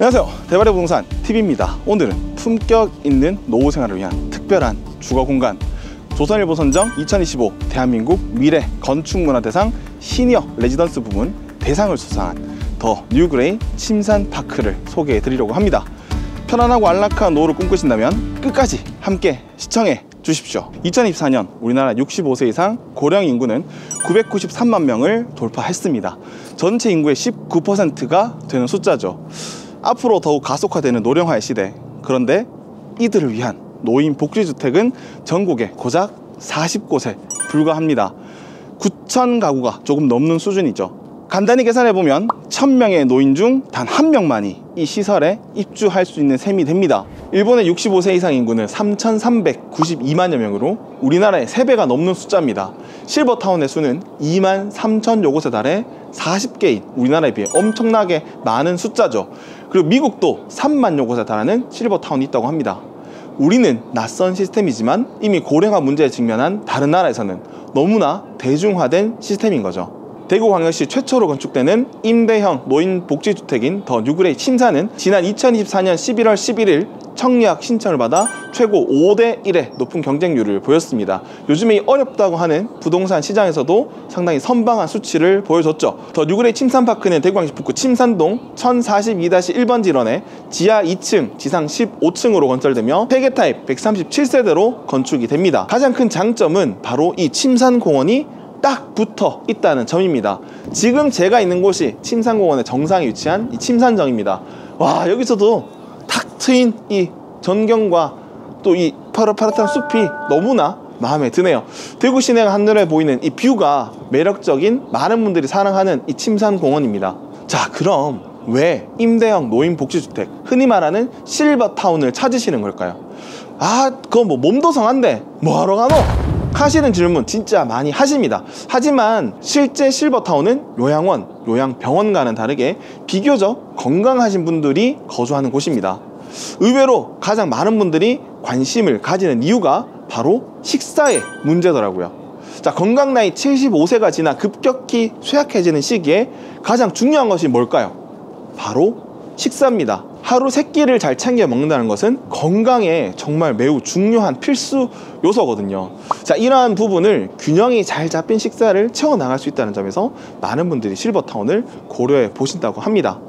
안녕하세요, 대발의 부동산 TV입니다. 오늘은 품격 있는 노후 생활을 위한 특별한 주거 공간, 조선일보 선정 2025 대한민국 미래 건축문화대상 시니어 레지던스 부문 대상을 수상한 더 뉴그레이 침산파크를 소개해 드리려고 합니다. 편안하고 안락한 노후를 꿈꾸신다면 끝까지 함께 시청해 주십시오. 2024년 우리나라 65세 이상 고령 인구는 993만 명을 돌파했습니다. 전체 인구의 19%가 되는 숫자죠. 앞으로 더욱 가속화되는 노령화의 시대, 그런데 이들을 위한 노인 복지주택은 전국에 고작 40곳에 불과합니다. 9,000 가구가 조금 넘는 수준이죠. 간단히 계산해보면 1,000명의 노인 중 단 1명만이 이 시설에 입주할 수 있는 셈이 됩니다. 일본의 65세 이상 인구는 3,392만여 명으로 우리나라의 3배가 넘는 숫자입니다. 실버타운의 수는 2만 3천여 곳에 달해 40개인 우리나라에 비해 엄청나게 많은 숫자죠. 그리고 미국도 3만여 곳에 달하는 실버타운이 있다고 합니다. 우리는 낯선 시스템이지만 이미 고령화 문제에 직면한 다른 나라에서는 너무나 대중화된 시스템인 거죠. 대구광역시 최초로 건축되는 임대형 노인복지주택인 더 뉴그레이 침산은 지난 2024년 11월 11일 청약 신청을 받아 최고 5대1의 높은 경쟁률을 보였습니다. 요즘에 이 어렵다고 하는 부동산 시장에서도 상당히 선방한 수치를 보여줬죠. 더 뉴그레이 침산파크는 대구광역시 북구 침산동 1042-1번 질원에 지하 2층, 지상 15층으로 건설되며 폐개 타입 137세대로 건축이 됩니다. 가장 큰 장점은 바로 이 침산공원이 딱 붙어 있다는 점입니다. 지금 제가 있는 곳이 침산공원의 정상에 위치한 이 침산정입니다. 와, 여기서도 탁 트인 이 전경과 또 이 파릇파릇한 숲이 너무나 마음에 드네요. 대구 시내가 한눈에 보이는 이 뷰가 매력적인 많은 분들이 사랑하는 이 침산공원입니다. 자, 그럼 왜 임대형 노인복지주택, 흔히 말하는 실버타운을 찾으시는 걸까요? 아, 그거 뭐 몸도 성한데 뭐하러 가노? 하시는 질문 진짜 많이 하십니다. 하지만 실제 실버타운은 요양원, 요양병원과는 다르게 비교적 건강하신 분들이 거주하는 곳입니다. 의외로 가장 많은 분들이 관심을 가지는 이유가 바로 식사의 문제더라고요. 자, 건강 나이 75세가 지나 급격히 쇠약해지는 시기에 가장 중요한 것이 뭘까요? 바로 식사입니다. 하루 3끼를 잘 챙겨 먹는다는 것은 건강에 정말 매우 중요한 필수 요소거든요. 자, 이러한 부분을 균형이 잘 잡힌 식사를 채워나갈 수 있다는 점에서 많은 분들이 실버타운을 고려해 보신다고 합니다.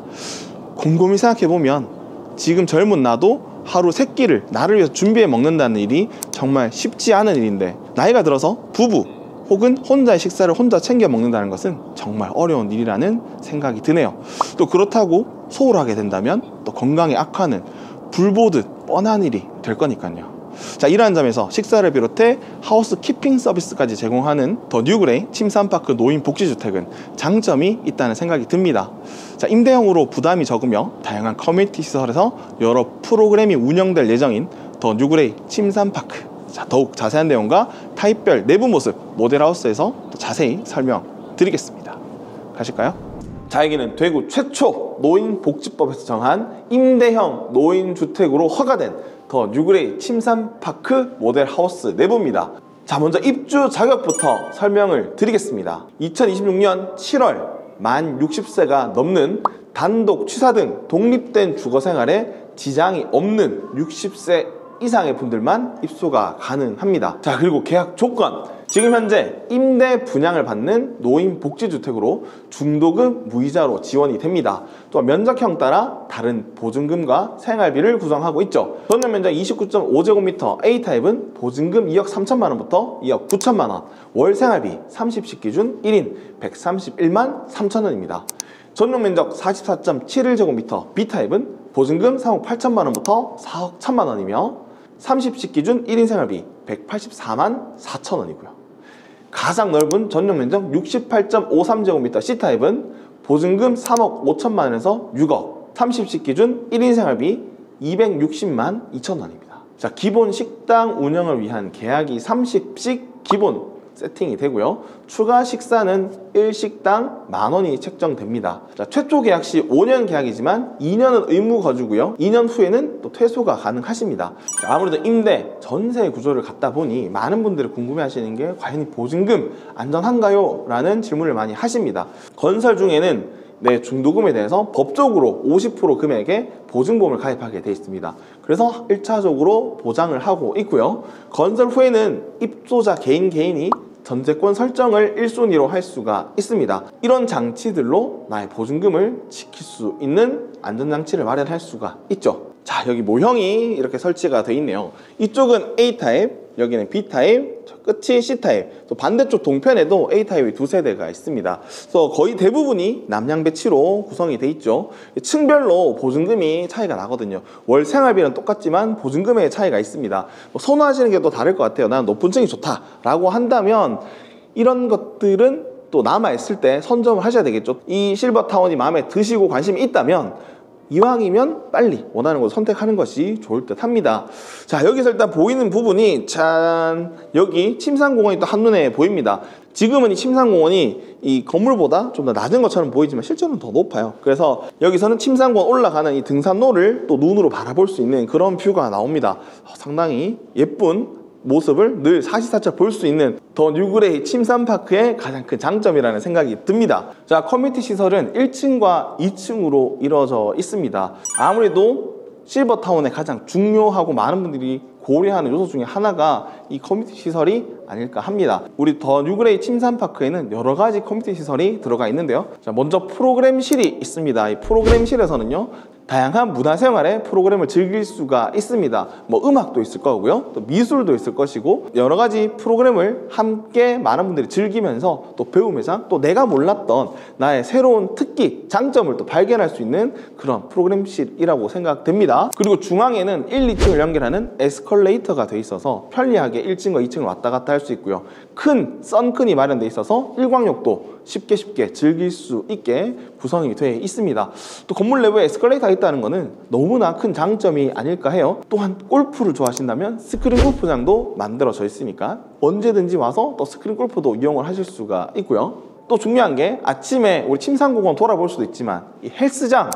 곰곰이 생각해보면 지금 젊은 나도 하루 3끼를 나를 위해서 준비해 먹는다는 일이 정말 쉽지 않은 일인데, 나이가 들어서 부부 혹은 혼자의 식사를 혼자 챙겨 먹는다는 것은 정말 어려운 일이라는 생각이 드네요. 또 그렇다고 소홀하게 된다면 또 건강에 악화는 불보듯 뻔한 일이 될 거니까요. 자, 이러한 점에서 식사를 비롯해 하우스 키핑 서비스까지 제공하는 더 뉴그레이 침산파크 노인복지주택은 장점이 있다는 생각이 듭니다. 자, 임대형으로 부담이 적으며 다양한 커뮤니티 시설에서 여러 프로그램이 운영될 예정인 더 뉴그레이 침산파크, 자, 더욱 자세한 내용과 타입별 내부 모습 모델하우스에서 자세히 설명드리겠습니다. 가실까요? 자, 여기는 대구 최초 노인복지법에서 정한 임대형 노인주택으로 허가된 더 뉴그레이 침산파크 모델하우스 내부입니다. 자, 먼저 입주 자격부터 설명을 드리겠습니다. 2026년 7월 만 60세가 넘는 단독 취사 등 독립된 주거생활에 지장이 없는 60세 이상의 분들만 입소가 가능합니다. 자, 그리고 계약 조건, 지금 현재 임대 분양을 받는 노인복지주택으로 중도금 무이자로 지원이 됩니다. 또한 면적형 따라 다른 보증금과 생활비를 구성하고 있죠. 전용 면적 29.5제곱미터 A타입은 보증금 2억 3천만원부터 2억 9천만원, 월 생활비 30식 기준 1인 131만 3천원입니다. 전용 면적 44.71제곱미터 B타입은 보증금 3억 8천만원부터 4억 1천만원이며 30식 기준 1인 생활비 184만 4천원이고요. 가장 넓은 전용 면적 68.53제곱미터 C타입은 보증금 3억 5천만원에서 6억, 30식 기준 1인 생활비 260만 2천원입니다. 자, 기본 식당 운영을 위한 계약이 30식 기본 세팅이 되고요. 추가 식사는 1식당 만원이 책정됩니다. 자, 최초 계약 시 5년 계약이지만 2년은 의무 거주고요. 2년 후에는 또 퇴소가 가능하십니다. 자, 아무래도 임대, 전세 구조를 갖다 보니 많은 분들이 궁금해 하시는 게 과연 이 보증금 안전한가요? 라는 질문을 많이 하십니다. 건설 중에는 내 중도금에 대해서 법적으로 50% 금액의 보증보험을 가입하게 되어 있습니다. 그래서 1차적으로 보장을 하고 있고요. 건설 후에는 입소자 개인이 전세권 설정을 1순위로 할 수가 있습니다. 이런 장치들로 나의 보증금을 지킬 수 있는 안전장치를 마련할 수가 있죠. 자, 여기 모형이 이렇게 설치가 되어 있네요. 이쪽은 A타입, 여기는 B타입, 저 끝이 C타입, 또 반대쪽 동편에도 A타입이 두 세대가 있습니다. 그래서 거의 대부분이 남양 배치로 구성이 돼 있죠. 층별로 보증금이 차이가 나거든요. 월 생활비는 똑같지만 보증금의 차이가 있습니다. 뭐 선호하시는 게 또 다를 것 같아요. 나는 높은 층이 좋다라고 한다면 이런 것들은 또 남아있을 때 선점을 하셔야 되겠죠. 이 실버타운이 마음에 드시고 관심이 있다면 이왕이면 빨리 원하는 걸 선택하는 것이 좋을 듯 합니다. 자, 여기서 일단 보이는 부분이 짠, 여기 침산공원이 또 한눈에 보입니다. 지금은 이 침산공원이 이 건물보다 좀 더 낮은 것처럼 보이지만 실제로는 더 높아요. 그래서 여기서는 침산공원 올라가는 이 등산로를 또 눈으로 바라볼 수 있는 그런 뷰가 나옵니다. 상당히 예쁜 모습을 늘 사시사철 볼 수 있는 더 뉴그레이 침산파크의 가장 큰 장점이라는 생각이 듭니다. 자, 커뮤니티 시설은 1층과 2층으로 이루어져 있습니다. 아무래도 실버타운의 가장 중요하고 많은 분들이 고려하는 요소 중에 하나가 이 커뮤니티 시설이 아닐까 합니다. 우리 더 뉴그레이 침산파크에는 여러 가지 커뮤니티 시설이 들어가 있는데요. 자, 먼저 프로그램실이 있습니다. 이 프로그램실에서는요, 다양한 문화생활의 프로그램을 즐길 수가 있습니다. 뭐 음악도 있을 거고요, 또 미술도 있을 것이고, 여러 가지 프로그램을 함께 많은 분들이 즐기면서 또 배우면서 또 내가 몰랐던 나의 새로운 특기, 장점을 또 발견할 수 있는 그런 프로그램실이라고 생각됩니다. 그리고 중앙에는 1, 2층을 연결하는 에스컬레이터가 돼 있어서 편리하게 1층과 2층을 왔다 갔다 할 수 있고요. 큰 선큰이 마련돼 있어서 일광욕도 쉽게 즐길 수 있게 구성이 되어 있습니다. 또 건물 내부에 에스컬레이터가 있다는 것은 너무나 큰 장점이 아닐까 해요. 또한 골프를 좋아하신다면 스크린 골프장도 만들어져 있으니까 언제든지 와서 또 스크린 골프도 이용을 하실 수가 있고요. 또 중요한 게 아침에 우리 침산공원 돌아볼 수도 있지만 이 헬스장,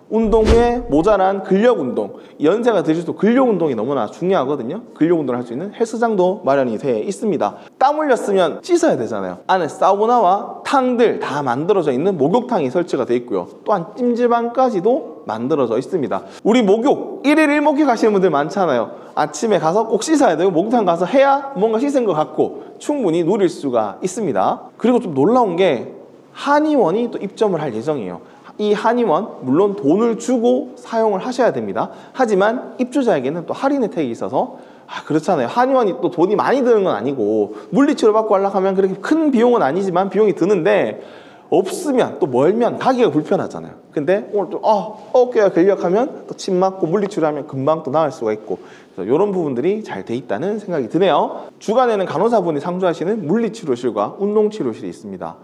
운동 후에 모자란 근력 운동, 연세가 드실수록 근력 운동이 너무나 중요하거든요. 근력 운동을 할 수 있는 헬스장도 마련이 되어 있습니다. 땀 흘렸으면 씻어야 되잖아요. 안에 사우나와 탕들 다 만들어져 있는 목욕탕이 설치가 되어 있고요. 또한 찜질방까지도 만들어져 있습니다. 우리 목욕 1일 1목욕 하시는 분들 많잖아요. 아침에 가서 꼭 씻어야 되고 목욕탕 가서 해야 뭔가 씻은 것 같고 충분히 누릴 수가 있습니다. 그리고 좀 놀라운 게 한의원이 또 입점을 할 예정이에요. 이 한의원 물론 돈을 주고 사용을 하셔야 됩니다. 하지만 입주자에게는 또 할인 혜택이 있어서 그렇잖아요. 한의원이 또 돈이 많이 드는 건 아니고 물리치료 받고 하려고 하면 그렇게 큰 비용은 아니지만 비용이 드는데 없으면 또 멀면 가기가 불편하잖아요. 근데 오늘 또 어깨가 근력하면 또 침 맞고 물리치료하면 금방 또 나을 수가 있고, 그래서 이런 부분들이 잘 돼 있다는 생각이 드네요. 주간에는 간호사분이 상주하시는 물리치료실과 운동치료실이 있습니다.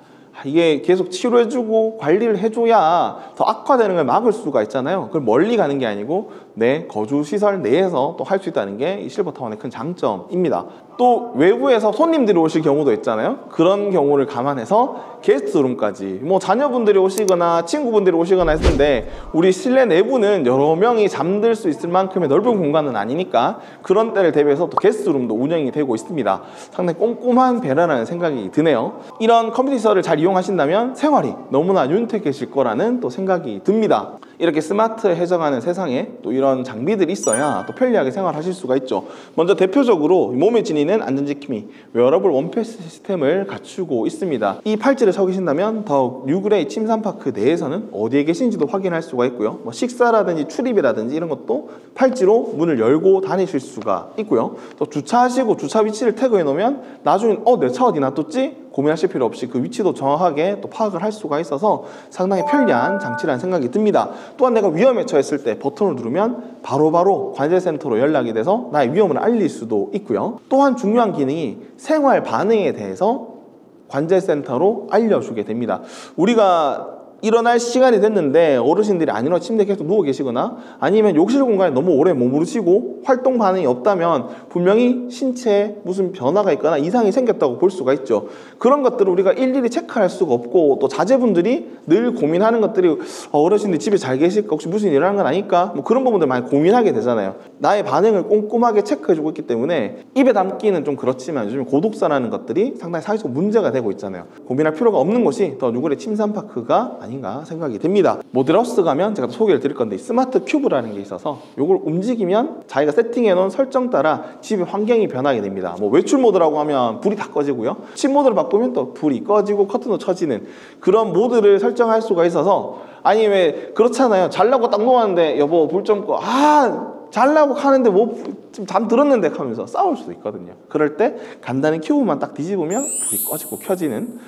이게 계속 치료해주고 관리를 해줘야 더 악화되는 걸 막을 수가 있잖아요. 그걸 멀리 가는 게 아니고 내 거주시설 내에서 또 할 수 있다는 게 이 실버타운의 큰 장점입니다. 또 외부에서 손님들이 오실 경우도 있잖아요. 그런 경우를 감안해서 게스트룸까지 뭐 자녀분들이 오시거나 친구분들이 오시거나 했는데 우리 실내 내부는 여러 명이 잠들 수 있을 만큼의 넓은 공간은 아니니까 그런 때를 대비해서 또 게스트룸도 운영이 되고 있습니다. 상당히 꼼꼼한 배려라는 생각이 드네요. 이런 커뮤니티 시설을 잘 이용하신다면 생활이 너무나 윤택해질 거라는 또 생각이 듭니다. 이렇게 스마트해져가는 세상에 또 이런 장비들이 있어야 또 편리하게 생활하실 수가 있죠. 먼저 대표적으로 몸에 지니는 안전지킴이 웨어러블 원패스 시스템을 갖추고 있습니다. 이 팔찌를 차 계신다면 더욱 뉴그레이 침산파크 내에서는 어디에 계신지도 확인할 수가 있고요. 뭐 식사라든지 출입이라든지 이런 것도 팔찌로 문을 열고 다니실 수가 있고요. 또 주차하시고 주차 위치를 태그해 놓으면 나중에 내 차 어디 놔뒀지? 고민하실 필요 없이 그 위치도 정확하게 또 파악을 할 수가 있어서 상당히 편리한 장치라는 생각이 듭니다. 또한 내가 위험에 처했을 때 버튼을 누르면 바로바로 관제센터로 연락이 돼서 나의 위험을 알릴 수도 있고요. 또한 중요한 기능이 생활 반응에 대해서 관제센터로 알려주게 됩니다. 우리가 일어날 시간이 됐는데 어르신들이 안 일어나 침대에 계속 누워 계시거나 아니면 욕실 공간에 너무 오래 머무르시고 활동 반응이 없다면 분명히 신체에 무슨 변화가 있거나 이상이 생겼다고 볼 수가 있죠. 그런 것들을 우리가 일일이 체크할 수가 없고 또 자제분들이 늘 고민하는 것들이 어르신들이 집에 잘 계실까, 혹시 무슨 일 일어난 건 아닐까, 뭐 그런 부분들 많이 고민하게 되잖아요. 나의 반응을 꼼꼼하게 체크해주고 있기 때문에 입에 담기는 좀 그렇지만 요즘 고독사라는 것들이 상당히 사회적 문제가 되고 있잖아요. 고민할 필요가 없는 곳이 더 뉴그레이 침산파크가 아닐까 아닌가 생각이 됩니다. 모델하우스 가면 제가 또 소개를 드릴 건데 스마트 큐브라는 게 있어서 이걸 움직이면 자기가 세팅해 놓은 설정 따라 집의 환경이 변하게 됩니다. 뭐 외출 모드라고 하면 불이 다 꺼지고요, 침 모드를 바꾸면 또 불이 꺼지고 커튼도 쳐지는 그런 모드를 설정할 수가 있어서, 아니 왜 그렇잖아요. 잘라고 딱 놓았는데 여보 불 좀 꺼, 잘라고 하는데 뭐 좀 잠 들었는데 하면서 싸울 수도 있거든요. 그럴 때 간단히 큐브만 딱 뒤집으면 불이 꺼지고 켜지는,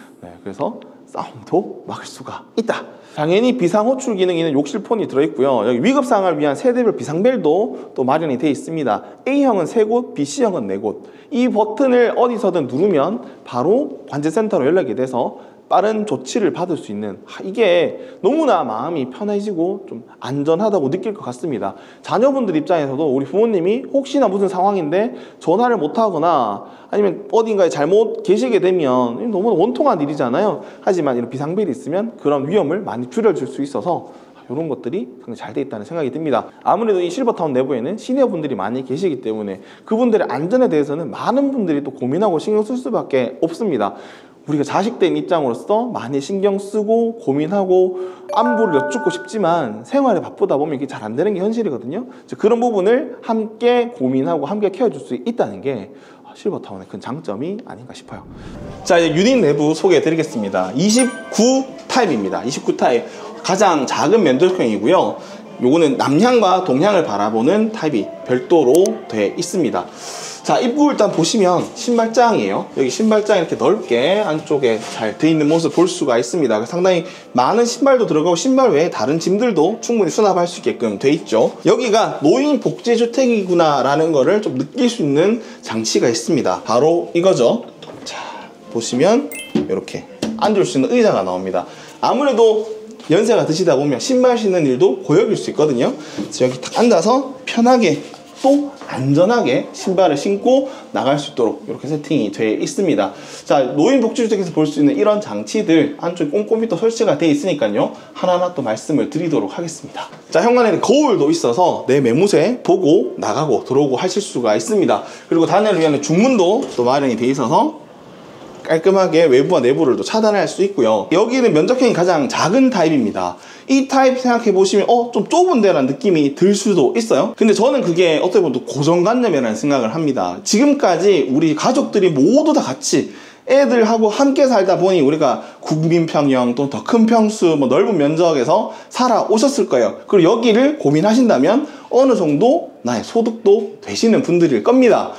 그래서 싸움도 막을 수가 있다. 당연히 비상 호출 기능이 있는 욕실폰이 들어있고요. 여기 위급상황을 위한 세대별 비상벨도 또 마련이 되어 있습니다. A형은 3곳, BC형은 4곳. 이 버튼을 어디서든 누르면 바로 관제센터로 연락이 돼서 빠른 조치를 받을 수 있는, 이게 너무나 마음이 편해지고 좀 안전하다고 느낄 것 같습니다. 자녀분들 입장에서도 우리 부모님이 혹시나 무슨 상황인데 전화를 못하거나 아니면 어딘가에 잘못 계시게 되면 너무 원통한 일이잖아요. 하지만 이런 비상벨이 있으면 그런 위험을 많이 줄여줄 수 있어서 이런 것들이 굉장히 잘 돼 있다는 생각이 듭니다. 아무래도 이 실버타운 내부에는 시니어분들이 많이 계시기 때문에 그분들의 안전에 대해서는 많은 분들이 또 고민하고 신경 쓸 수밖에 없습니다. 우리가 자식된 입장으로서 많이 신경 쓰고 고민하고 안부를 여쭙고 싶지만 생활에 바쁘다 보면 이게 잘 안 되는 게 현실이거든요. 그런 부분을 함께 고민하고 함께 케어줄 수 있다는 게 실버타운의 큰 장점이 아닌가 싶어요. 자, 이제 유닛 내부 소개해 드리겠습니다. 29 타입입니다. 29 타입. 가장 작은 면적형이고요. 요거는 남향과 동향을 바라보는 타입이 별도로 되어 있습니다. 자, 입구 일단 보시면 신발장이에요. 여기 신발장 이렇게 넓게 안쪽에 잘 돼 있는 모습 볼 수가 있습니다. 상당히 많은 신발도 들어가고 신발 외에 다른 짐들도 충분히 수납할 수 있게끔 돼 있죠. 여기가 노인 복지주택이구나 라는 거를 좀 느낄 수 있는 장치가 있습니다. 바로 이거죠. 자, 보시면 이렇게 앉을 수 있는 의자가 나옵니다. 아무래도 연세가 드시다 보면 신발 신는 일도 고역일 수 있거든요. 그래서 여기 딱 앉아서 편하게 또 안전하게 신발을 신고 나갈 수 있도록 이렇게 세팅이 되어 있습니다. 자, 노인복지주택에서 볼 수 있는 이런 장치들 안쪽에 꼼꼼히 또 설치가 되어 있으니까요, 하나하나 또 말씀을 드리도록 하겠습니다. 자, 현관에는 거울도 있어서 내 매무새 보고 나가고 들어오고 하실 수가 있습니다. 그리고 단열을 위한 중문도 또 마련이 되어 있어서 깔끔하게 외부와 내부를 또 차단할 수 있고요. 여기는 면적형이 가장 작은 타입입니다. 이 타입 생각해보시면 좀 좁은데 라는 느낌이 들 수도 있어요. 근데 저는 그게 어떻게 보면 고정관념이라는 생각을 합니다. 지금까지 우리 가족들이 모두 다 같이 애들하고 함께 살다 보니 우리가 국민평형 또 더 큰 평수 넓은 면적에서 살아오셨을 거예요. 그리고 여기를 고민하신다면 어느 정도 나의 소득도 되시는 분들일 겁니다.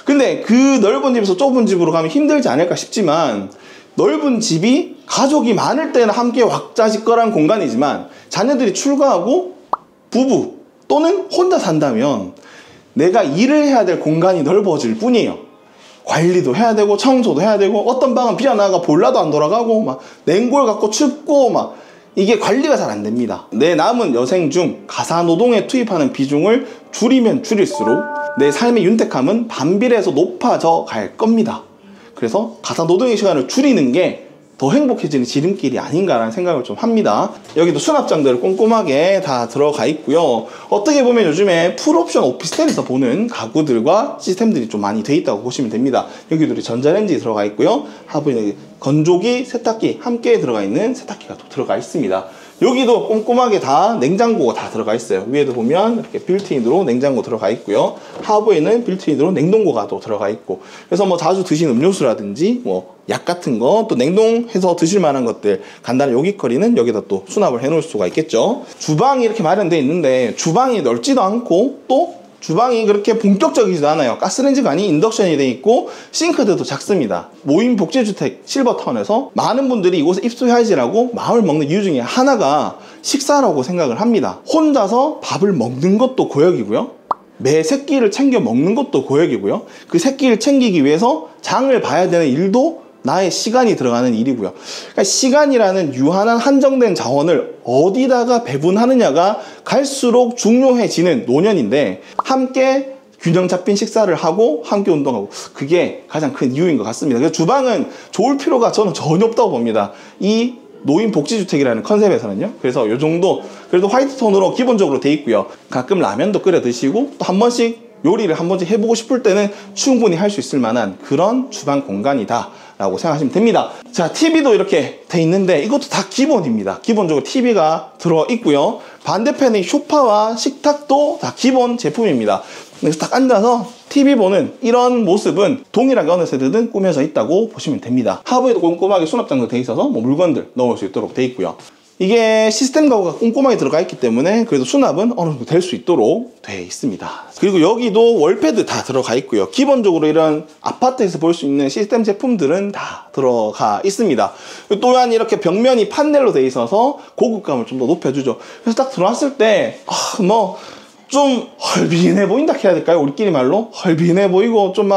근데 그 넓은 집에서 좁은 집으로 가면 힘들지 않을까 싶지만, 넓은 집이 가족이 많을 때는 함께 왁자지껄한 공간이지만 자녀들이 출가하고 부부 또는 혼자 산다면 내가 일을 해야 될 공간이 넓어질 뿐이에요. 관리도 해야 되고 청소도 해야 되고, 어떤 방은 비어나가 볼라도 안 돌아가고 막 냉골 갖고 춥고 막 이게 관리가 잘 안 됩니다. 내 남은 여생 중 가사노동에 투입하는 비중을 줄이면 줄일수록 내 삶의 윤택함은 반비례해서 높아져 갈 겁니다. 그래서 가사노동의 시간을 줄이는 게 더 행복해지는 지름길이 아닌가라는 생각을 좀 합니다. 여기도 수납장들 꼼꼼하게 다 들어가 있고요. 어떻게 보면 요즘에 풀옵션 오피스텔에서 보는 가구들과 시스템들이 좀 많이 돼 있다고 보시면 됩니다. 여기도 전자레인지 들어가 있고요. 하부에 건조기, 세탁기 함께 들어가 있는 세탁기가 또 들어가 있습니다. 여기도 꼼꼼하게 다 냉장고가 다 들어가 있어요. 위에도 보면 이렇게 빌트인으로 냉장고 들어가 있고요. 하부에는 빌트인으로 냉동고가 또 들어가 있고, 그래서 뭐 자주 드시는 음료수라든지 뭐 약 같은 거 또 냉동해서 드실 만한 것들 간단한 요깃거리는 여기다 또 수납을 해 놓을 수가 있겠죠. 주방이 이렇게 마련되어 있는데 주방이 넓지도 않고 또 주방이 그렇게 본격적이지도 않아요. 가스레인지가 아닌 인덕션이 되어 있고 싱크대도 작습니다. 노인 복지주택 실버타운에서 많은 분들이 이곳에 입소해야지라고 마음을 먹는 이유 중에 하나가 식사라고 생각을 합니다. 혼자서 밥을 먹는 것도 고역이고요, 매 새끼를 챙겨 먹는 것도 고역이고요, 그 새끼를 챙기기 위해서 장을 봐야 되는 일도 나의 시간이 들어가는 일이고요. 그러니까 시간이라는 유한한 한정된 자원을 어디다가 배분하느냐가 갈수록 중요해지는 노년인데, 함께 균형 잡힌 식사를 하고 함께 운동하고, 그게 가장 큰 이유인 것 같습니다. 그래서 주방은 좋을 필요가 저는 전혀 없다고 봅니다. 이 노인 복지주택이라는 컨셉에서는요. 그래서 이 정도 그래도 화이트 톤으로 기본적으로 돼 있고요. 가끔 라면도 끓여 드시고 또 한 번씩 요리를 한 번씩 해보고 싶을 때는 충분히 할 수 있을 만한 그런 주방 공간이다 라고 생각하시면 됩니다. 자, TV도 이렇게 돼 있는데 이것도 다 기본입니다. 기본적으로 TV가 들어 있고요. 반대편에 소파와 식탁도 다 기본 제품입니다. 그래서 딱 앉아서 TV 보는 이런 모습은 동일하게 어느 세대든 꾸며져 있다고 보시면 됩니다. 하부에도 꼼꼼하게 수납장도 돼 있어서 뭐 물건들 넣을 수 있도록 돼 있고요. 이게 시스템 가구가 꼼꼼하게 들어가 있기 때문에 그래도 수납은 어느 정도 될 수 있도록 돼 있습니다. 그리고 여기도 월패드 다 들어가 있고요. 기본적으로 이런 아파트에서 볼 수 있는 시스템 제품들은 다 들어가 있습니다. 또한 이렇게 벽면이 판넬로 돼 있어서 고급감을 좀 더 높여주죠. 그래서 딱 들어왔을 때 좀 헐빈해 보인다 해야 될까요? 우리끼리 말로 헐빈해 보이고 좀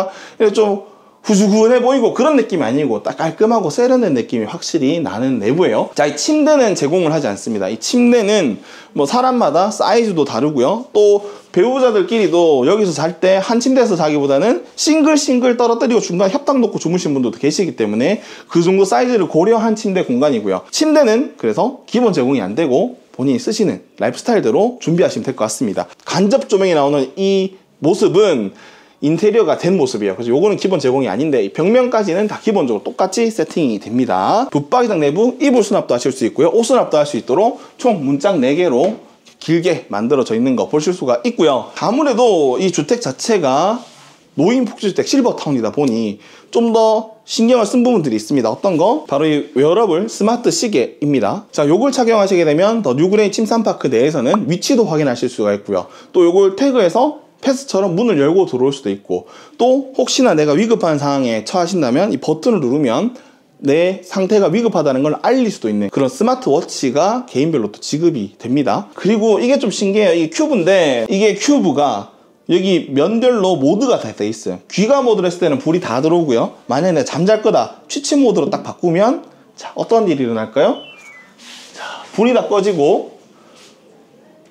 후주근해 보이고 그런 느낌이 아니고 딱 깔끔하고 세련된 느낌이 확실히 나는 내부예요. 자, 이 침대는 제공을 하지 않습니다. 이 침대는 뭐 사람마다 사이즈도 다르고요. 또 배우자들끼리도 여기서 잘 때 한 침대에서 자기보다는 싱글 떨어뜨리고 중간에 협탁 놓고 주무시는 분들도 계시기 때문에 그 정도 사이즈를 고려한 침대 공간이고요. 침대는 그래서 기본 제공이 안 되고 본인이 쓰시는 라이프 스타일대로 준비하시면 될 것 같습니다. 간접 조명이 나오는 이 모습은 인테리어가 된 모습이에요. 그래서 요거는 기본 제공이 아닌데 이 벽면까지는 다 기본적으로 똑같이 세팅이 됩니다. 붙박이장 내부 이불 수납도 하실 수 있고요. 옷 수납도 할 수 있도록 총 문짝 4개로 길게 만들어져 있는 거 보실 수가 있고요. 아무래도 이 주택 자체가 노인 복지주택 실버타운이다 보니 좀 더 신경을 쓴 부분들이 있습니다. 어떤 거? 바로 이 웨어러블 스마트 시계입니다. 자, 요걸 착용하시게 되면 더 뉴그레인 침산파크 내에서는 위치도 확인하실 수가 있고요. 또 요걸 태그해서 패스처럼 문을 열고 들어올 수도 있고, 또 혹시나 내가 위급한 상황에 처하신다면 이 버튼을 누르면 내 상태가 위급하다는 걸 알릴 수도 있는 그런 스마트워치가 개인별로 또 지급이 됩니다. 그리고 이게 좀 신기해요. 이게 큐브인데 이게 큐브가 여기 면별로 모드가 다 돼 있어요. 귀가 모드로 했을 때는 불이 다 들어오고요. 만약에 내가 잠잘 거다 취침 모드로 딱 바꾸면 자, 어떤 일이 일어날까요? 자, 불이 다 꺼지고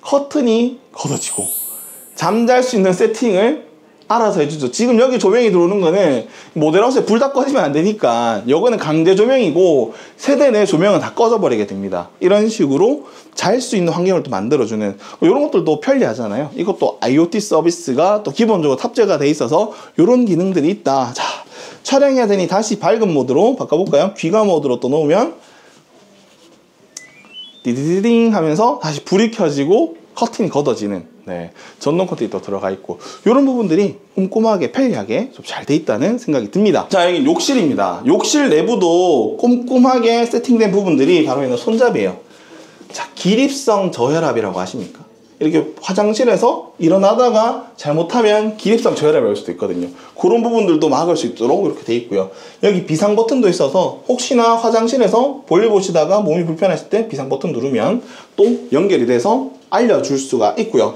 커튼이 걷어지고 잠잘 수 있는 세팅을 알아서 해주죠. 지금 여기 조명이 들어오는 거는 모델하우스에 불 다 꺼지면 안 되니까 요거는 강제 조명이고 세대 내 조명은 다 꺼져 버리게 됩니다. 이런 식으로 잘 수 있는 환경을 또 만들어주는 이런 것들도 편리하잖아요. 이것도 IoT 서비스가 또 기본적으로 탑재가 돼 있어서 이런 기능들이 있다. 자, 촬영해야 되니 다시 밝은 모드로 바꿔볼까요? 귀가 모드로 또 놓으면 디디디딩 하면서 다시 불이 켜지고 커튼이 걷어지는 전동 커튼이 또 들어가 있고 이런 부분들이 꼼꼼하게 편리하게 좀 잘 돼 있다는 생각이 듭니다. 자, 여기 욕실입니다. 욕실 내부도 꼼꼼하게 세팅된 부분들이 바로 있는 손잡이에요. 자, 기립성 저혈압이라고 아십니까? 이렇게 화장실에서 일어나다가 잘못하면 기립성 저혈압이 올 수도 있거든요. 그런 부분들도 막을 수 있도록 이렇게 돼 있고요. 여기 비상 버튼도 있어서 혹시나 화장실에서 볼일 보시다가 몸이 불편하실 때 비상 버튼 누르면 또 연결이 돼서 알려줄 수가 있고요.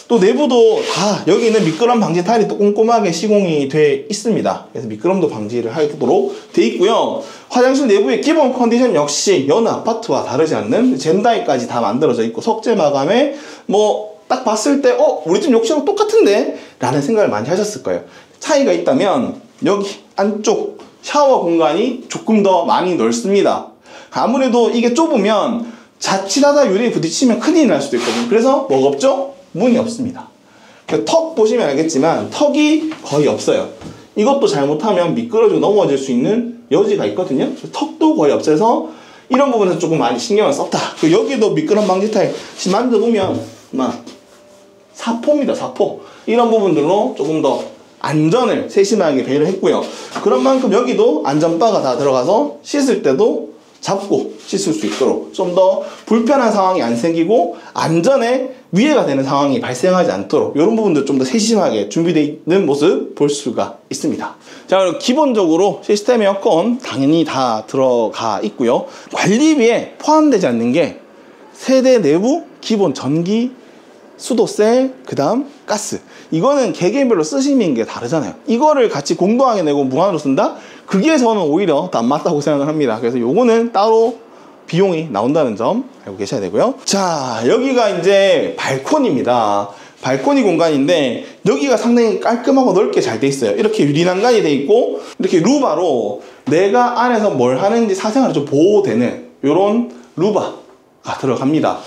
또 내부도 다 여기 있는 미끄럼 방지 타일이 또 꼼꼼하게 시공이 돼 있습니다. 그래서 미끄럼도 방지를 하도록 돼 있고요. 화장실 내부의 기본 컨디션 역시 여느 아파트와 다르지 않는 젠다이까지 다 만들어져 있고 석재 마감에 뭐 딱 봤을 때 우리 집 욕실하고 똑같은데? 라는 생각을 많이 하셨을 거예요. 차이가 있다면 여기 안쪽 샤워 공간이 조금 더 많이 넓습니다. 아무래도 이게 좁으면 자칫하다 유리에 부딪히면 큰일이 날 수도 있거든요. 그래서 뭐가 없죠? 문이 없습니다. 턱 보시면 알겠지만 턱이 거의 없어요. 이것도 잘못하면 미끄러지고 넘어질 수 있는 여지가 있거든요. 턱도 거의 없어서 이런 부분에서 조금 많이 신경을 썼다. 여기도 미끄럼 방지 타일 만져보면 막 사포입니다. 사포. 이런 부분들로 조금 더 안전을 세심하게 배려했고요. 그런 만큼 여기도 안전바가 다 들어가서 씻을 때도 잡고 씻을 수 있도록 좀 더 불편한 상황이 안 생기고 안전에 위해가 되는 상황이 발생하지 않도록 이런 부분들 좀 더 세심하게 준비되어 있는 모습 볼 수가 있습니다. 자, 그럼 기본적으로 시스템 에어컨 당연히 다 들어가 있고요. 관리비에 포함되지 않는 게 세대 내부 기본 전기, 수도세, 그 다음 가스. 이거는 개개인별로 쓰시는 게 다르잖아요. 이거를 같이 공동하게 내고 무한으로 쓴다? 그게 저는 오히려 더 안 맞다고 생각을 합니다. 그래서 요거는 따로 비용이 나온다는 점 알고 계셔야 되고요. 자, 여기가 이제 발코니입니다. 발코니 공간인데 여기가 상당히 깔끔하고 넓게 잘 돼 있어요. 이렇게 유리난간이 돼 있고 이렇게 루바로 내가 안에서 뭘 하는지 사생활이 좀 보호되는 이런 루바가 들어갑니다.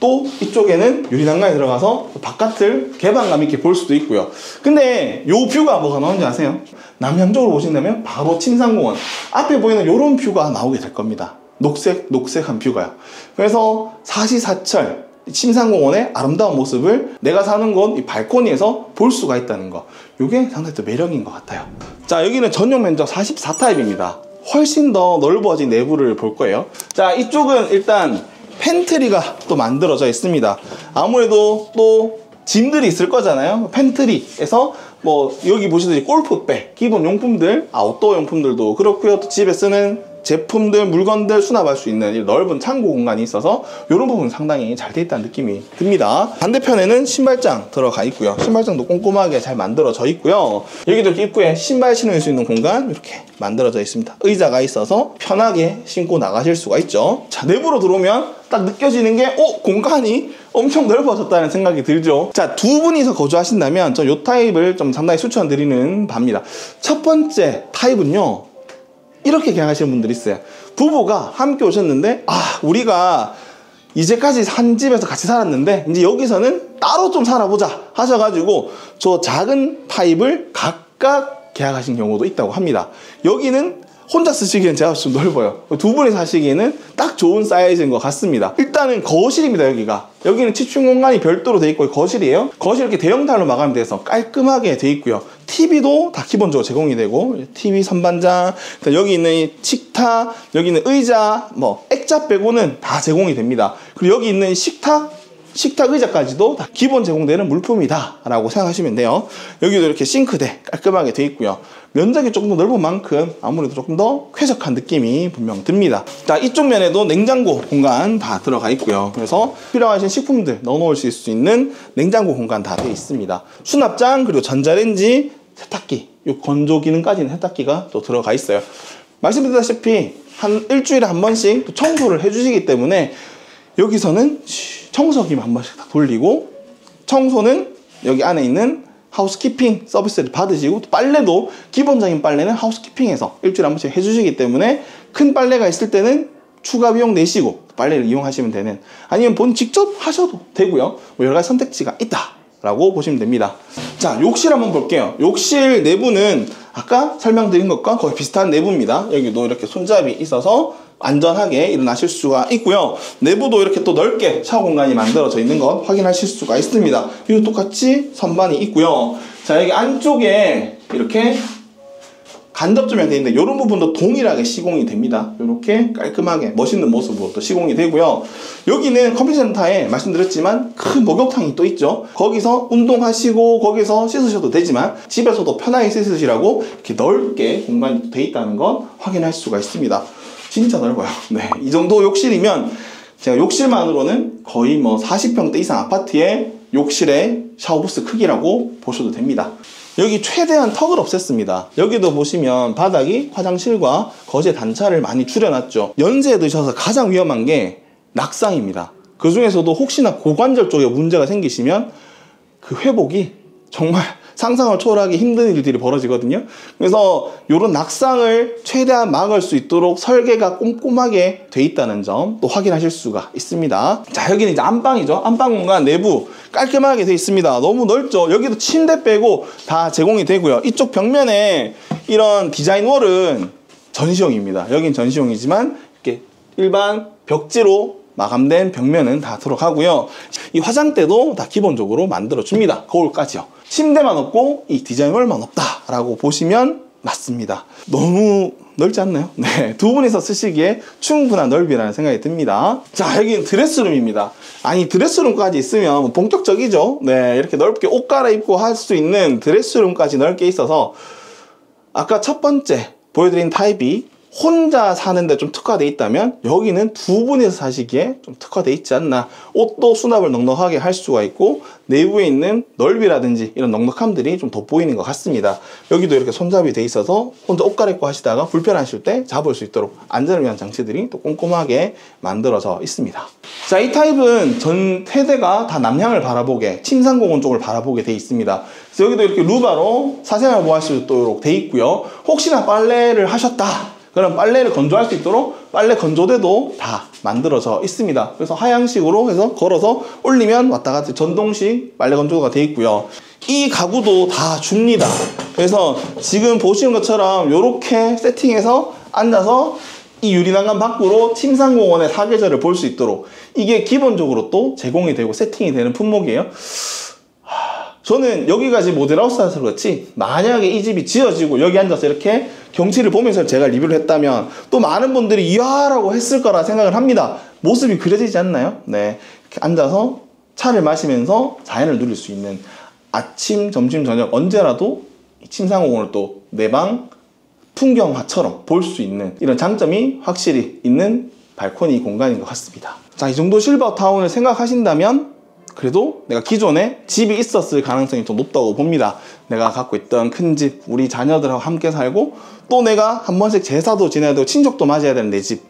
또 이쪽에는 유리난간이 들어가서 바깥을 개방감 있게 볼 수도 있고요. 근데 요 뷰가 뭐가 나오는지 아세요? 남향쪽으로 보신다면 바로 침상공원 앞에 보이는 요런 뷰가 나오게 될 겁니다. 녹색한 뷰가요. 그래서 사시사철 침상공원의 아름다운 모습을 내가 사는 곳 이 발코니에서 볼 수가 있다는 거, 이게 상당히 또 매력인 것 같아요. 자, 여기는 전용 면적 44타입입니다. 훨씬 더 넓어진 내부를 볼 거예요. 자, 이쪽은 일단 팬트리가 또 만들어져 있습니다. 아무래도 또 짐들이 있을 거잖아요. 팬트리에서 뭐 여기 보시듯이 골프백, 기본 용품들, 아웃도어 용품들도 그렇고요. 또 집에 쓰는 제품들, 물건들 수납할 수 있는 넓은 창고 공간이 있어서 이런 부분 상당히 잘 돼 있다는 느낌이 듭니다. 반대편에는 신발장 들어가 있고요. 신발장도 꼼꼼하게 잘 만들어져 있고요. 여기도 이렇게 입구에 신발 신을 수 있는 공간 이렇게 만들어져 있습니다. 의자가 있어서 편하게 신고 나가실 수가 있죠. 자, 내부로 들어오면 딱 느껴지는 게 공간이 엄청 넓어졌다는 생각이 들죠. 자, 두 분이서 거주하신다면 저 요 타입을 좀 상당히 추천드리는 바입니다. 첫 번째 타입은요, 이렇게 계약하시는 분들이 있어요. 부부가 함께 오셨는데, 우리가 이제까지 한 집에서 같이 살았는데 이제 여기서는 따로 좀 살아보자 하셔가지고 저 작은 타입을 각각 계약하신 경우도 있다고 합니다. 여기는 혼자 쓰시기엔 제가 좀 넓어요. 두 분이 사시기에는 딱 좋은 사이즈인 것 같습니다. 일단은 거실입니다. 여기는 취침 공간이 별도로 돼 있고 거실이에요. 거실 이렇게 대형 타일로 마감이 돼서 깔끔하게 돼 있고요. TV도 다 기본적으로 제공이 되고, TV 선반장, 여기 있는 이 식탁, 여기 있는 의자, 뭐 액자 빼고는 다 제공이 됩니다. 그리고 여기 있는 식탁 의자까지도 다 기본 제공되는 물품이다 라고 생각하시면 돼요. 여기도 이렇게 싱크대 깔끔하게 돼 있고요. 면적이 조금 더 넓은 만큼 아무래도 조금 더 쾌적한 느낌이 분명 듭니다. 자, 이쪽 면에도 냉장고 공간 다 들어가 있고요. 그래서 필요하신 식품들 넣어놓으실 수 있는 냉장고 공간 다 되어 있습니다. 수납장, 그리고 전자레인지, 세탁기, 요 건조 기능까지는 세탁기가 또 들어가 있어요. 말씀드렸다시피 한 일주일에 한 번씩 또 청소를 해주시기 때문에 여기서는 청소기만 한 번씩 다 돌리고, 청소는 여기 안에 있는 하우스키핑 서비스를 받으시고, 또 빨래도 기본적인 빨래는 하우스키핑에서 일주일에 한 번씩 해주시기 때문에 큰 빨래가 있을 때는 추가 비용 내시고 빨래를 이용하시면 되는, 아니면 본 직접 하셔도 되고요. 뭐 여러 가지 선택지가 있다 라고 보시면 됩니다. 자, 욕실 한번 볼게요. 욕실 내부는 아까 설명드린 것과 거의 비슷한 내부입니다. 여기도 이렇게 손잡이 있어서 안전하게 일어나실 수가 있고요. 내부도 이렇게 또 넓게 샤워 공간이 만들어져 있는 것 확인하실 수가 있습니다. 이거 똑같이 선반이 있고요. 자, 여기 안쪽에 이렇게 간접 조명 되어 있는데 이런 부분도 동일하게 시공이 됩니다. 이렇게 깔끔하게 멋있는 모습으로 또 시공이 되고요. 여기는 컴퓨터 센터에 말씀드렸지만 큰 목욕탕이 또 있죠. 거기서 운동하시고 거기서 씻으셔도 되지만 집에서도 편하게 씻으시라고 이렇게 넓게 공간이 되어 있다는 건 확인할 수가 있습니다. 진짜 넓어요. 네, 이 정도 욕실이면 제가 욕실만으로는 거의 뭐 40평대 이상 아파트의 욕실의 샤워부스 크기라고 보셔도 됩니다. 여기 최대한 턱을 없앴습니다. 여기도 보시면 바닥이 화장실과 거실 단차를 많이 줄여놨죠. 연세에 드셔서 가장 위험한 게 낙상입니다. 그 중에서도 혹시나 고관절 쪽에 문제가 생기시면 그 회복이 정말 상상을 초월하기 힘든 일들이 벌어지거든요. 그래서 이런 낙상을 최대한 막을 수 있도록 설계가 꼼꼼하게 돼 있다는 점 또 확인하실 수가 있습니다. 자, 여기는 이제 안방이죠. 안방 공간 내부 깔끔하게 돼 있습니다. 너무 넓죠. 여기도 침대 빼고 다 제공이 되고요. 이쪽 벽면에 이런 디자인 월은 전시용입니다. 여긴 전시용이지만 이렇게 일반 벽지로 마감된 벽면은 다 들어가고요. 이 화장대도 다 기본적으로 만들어줍니다. 거울까지요. 침대만 없고 이 디자인월만 없다라고 보시면 맞습니다. 너무 넓지 않나요? 네, 두 분이서 쓰시기에 충분한 넓이라는 생각이 듭니다. 자, 여기는 드레스룸입니다. 아니, 드레스룸까지 있으면 본격적이죠. 네, 이렇게 넓게 옷 갈아입고 할 수 있는 드레스룸까지 넓게 있어서 아까 첫 번째 보여드린 타입이 혼자 사는데 좀 특화되어 있다면 여기는 두 분이서 사시기에 좀 특화되어 있지 않나. 옷도 수납을 넉넉하게 할 수가 있고 내부에 있는 넓이라든지 이런 넉넉함들이 좀 돋보이는 것 같습니다. 여기도 이렇게 손잡이 되어 있어서 혼자 옷 갈아입고 하시다가 불편하실 때 잡을 수 있도록 안전을 위한 장치들이 또 꼼꼼하게 만들어져 있습니다. 자, 이 타입은 전 세대가 다 남향을 바라보게, 침상공원 쪽을 바라보게 되어 있습니다. 그래서 여기도 이렇게 루바로 사생활 보호할 수 있도록 되어 있고요. 혹시나 빨래를 하셨다 그럼 빨래를 건조할 수 있도록 빨래 건조대도 다 만들어져 있습니다. 그래서 하향식으로 해서 걸어서 올리면 왔다 갔다 전동식 빨래 건조가 되어 있고요. 이 가구도 다 줍니다. 그래서 지금 보시는 것처럼 이렇게 세팅해서 앉아서 이 유리난간 밖으로 침상공원의 사계절을 볼 수 있도록 이게 기본적으로 또 제공이 되고 세팅이 되는 품목이에요. 저는 여기까지 모델하우스라서 그렇지 만약에 이 집이 지어지고 여기 앉아서 이렇게 경치를 보면서 제가 리뷰를 했다면 또 많은 분들이 이야 라고 했을 거라 생각을 합니다. 모습이 그려지지 않나요? 네, 이렇게 앉아서 차를 마시면서 자연을 누릴 수 있는 아침, 점심, 저녁 언제라도 침상공원을 또 내 방 풍경화처럼 볼 수 있는 이런 장점이 확실히 있는 발코니 공간인 것 같습니다. 자, 이 정도 실버타운을 생각하신다면 그래도 내가 기존에 집이 있었을 가능성이 좀 높다고 봅니다. 내가 갖고 있던 큰 집, 우리 자녀들하고 함께 살고 또 내가 한 번씩 제사도 지내야 되고 친족도 맞아야 되는 내 집.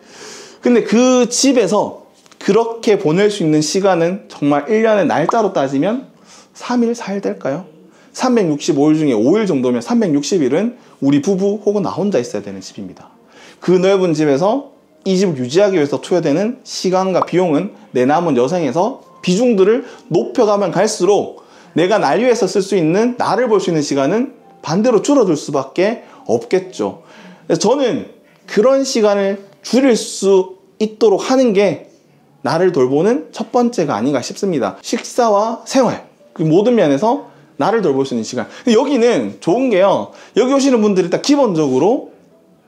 근데 그 집에서 그렇게 보낼 수 있는 시간은 정말 1년의 날짜로 따지면 3일, 4일 될까요? 365일 중에 5일 정도면 360일은 우리 부부 혹은 나 혼자 있어야 되는 집입니다. 그 넓은 집에서 이 집을 유지하기 위해서 투여되는 시간과 비용은 내 남은 여생에서 비중들을 높여가면 갈수록 내가 날 위해서 쓸 수 있는, 나를 볼 수 있는 시간은 반대로 줄어들 수밖에 없겠죠. 그래서 저는 그런 시간을 줄일 수 있도록 하는 게 나를 돌보는 첫 번째가 아닌가 싶습니다. 식사와 생활, 그 모든 면에서 나를 돌볼 수 있는 시간. 여기는 좋은 게요, 여기 오시는 분들이 딱 기본적으로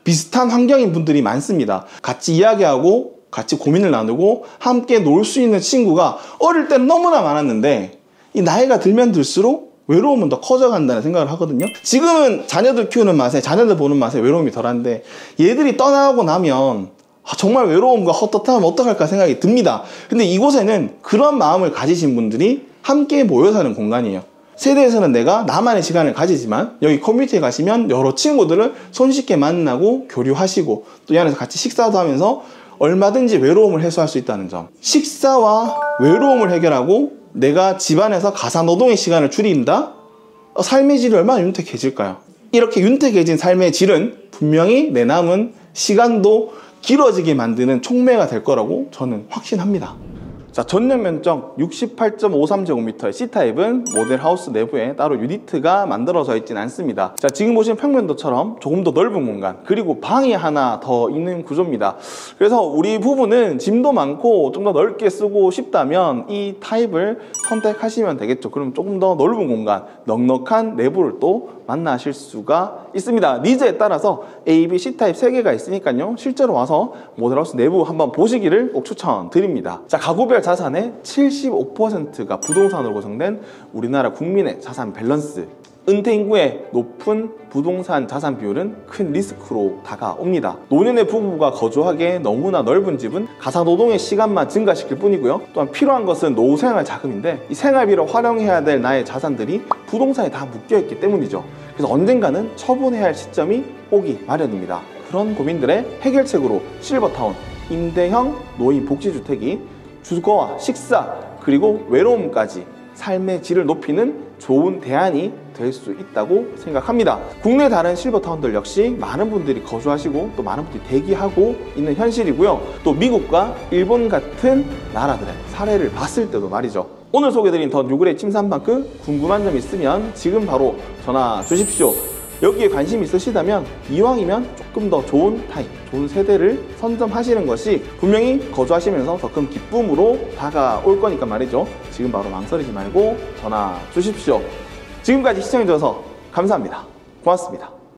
비슷한 환경인 분들이 많습니다. 같이 이야기하고 같이 고민을 나누고 함께 놀 수 있는 친구가 어릴 때는 너무나 많았는데 이 나이가 들면 들수록 외로움은 더 커져간다는 생각을 하거든요. 지금은 자녀들 키우는 맛에, 자녀들 보는 맛에 외로움이 덜한데 얘들이 떠나고 나면 정말 외로움과 헛헛함은 어떡할까 생각이 듭니다. 근데 이곳에는 그런 마음을 가지신 분들이 함께 모여 사는 공간이에요. 세대에서는 내가 나만의 시간을 가지지만 여기 커뮤니티에 가시면 여러 친구들을 손쉽게 만나고 교류하시고 또 이 안에서 같이 식사도 하면서 얼마든지 외로움을 해소할 수 있다는 점. 식사와 외로움을 해결하고 내가 집안에서 가사노동의 시간을 줄인다? 삶의 질이 얼마나 윤택해질까요? 이렇게 윤택해진 삶의 질은 분명히 내 남은 시간도 길어지게 만드는 촉매가 될 거라고 저는 확신합니다. 자, 전용 면적 68.53제곱미터의 C타입은 모델하우스 내부에 따로 유니트가 만들어져 있진 않습니다. 자, 지금 보시는 평면도처럼 조금 더 넓은 공간, 그리고 방이 하나 더 있는 구조입니다. 그래서 우리 부부는 짐도 많고 좀 더 넓게 쓰고 싶다면 이 타입을 선택하시면 되겠죠. 그럼 조금 더 넓은 공간, 넉넉한 내부를 또 만나실 수가 있습니다. 니즈에 따라서 A, B, C타입 3개가 있으니까요, 실제로 와서 모델하우스 내부 한번 보시기를 꼭 추천드립니다. 자, 가구별 자산의 75%가 부동산으로 구성된 우리나라 국민의 자산 밸런스. 은퇴 인구의 높은 부동산 자산 비율은 큰 리스크로 다가옵니다. 노년의 부부가 거주하기에 너무나 넓은 집은 가사노동의 시간만 증가시킬 뿐이고요, 또한 필요한 것은 노후 생활 자금인데 이 생활비로 활용해야 될 나의 자산들이 부동산에 다 묶여있기 때문이죠. 그래서 언젠가는 처분해야 할 시점이 오기 마련입니다. 그런 고민들의 해결책으로 실버타운 임대형 노인 복지주택이 주거와 식사 그리고 외로움까지 삶의 질을 높이는 좋은 대안이 될 수 있다고 생각합니다. 국내 다른 실버타운들 역시 많은 분들이 거주하시고 또 많은 분들이 대기하고 있는 현실이고요. 또 미국과 일본 같은 나라들의 사례를 봤을 때도 말이죠. 오늘 소개해드린 더 뉴그레이 침산방크 궁금한 점 있으면 지금 바로 전화 주십시오. 여기에 관심 있으시다면 이왕이면 조금 더 좋은 타입, 좋은 세대를 선점하시는 것이 분명히 거주하시면서 더 큰 기쁨으로 다가올 거니까 말이죠. 지금 바로 망설이지 말고 전화 주십시오. 지금까지 시청해주셔서 감사합니다. 고맙습니다.